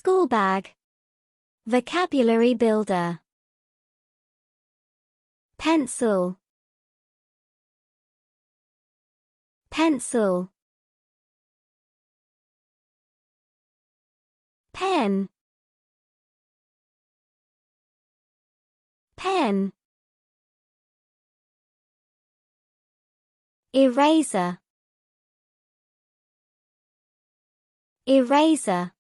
School bag. Vocabulary builder. Pencil. Pencil. Pen. Pen. Eraser. Eraser.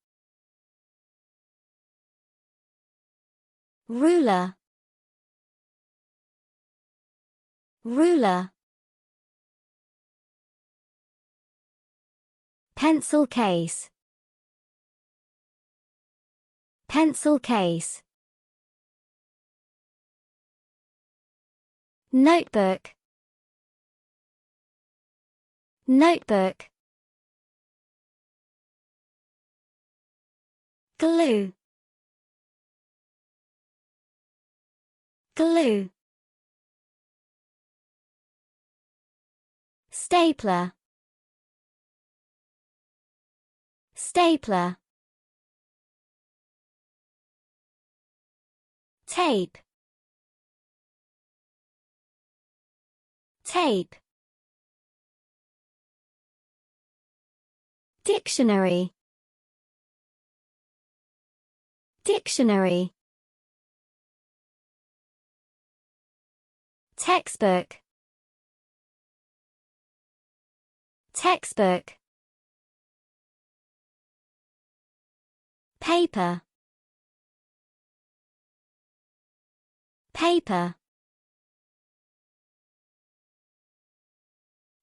Ruler. Ruler. Pencil case. Pencil case. Notebook. Notebook. Glue. Glue. Stapler. Stapler. Tape. Tape. Dictionary. Dictionary. Textbook. Textbook. Paper. Paper.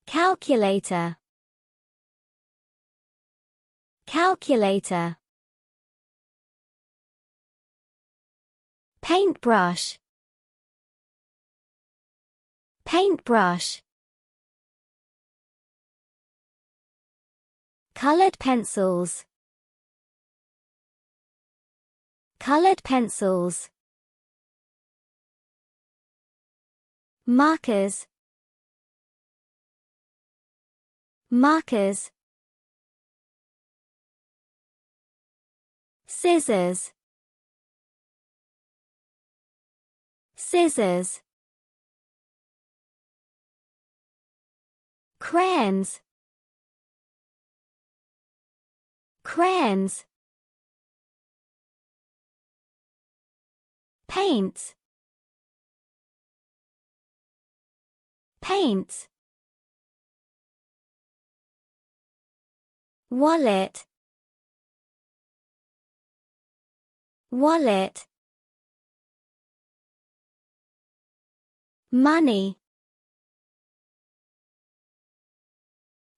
Calculator. Calculator. Paintbrush. Paintbrush. Colored pencils. Colored pencils. Markers. Markers. Scissors. Scissors. Crayons. Crayons. Paints. Paints. Wallet. Wallet. Money.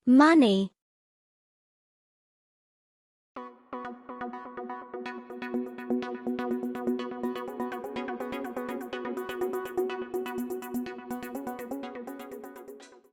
Money.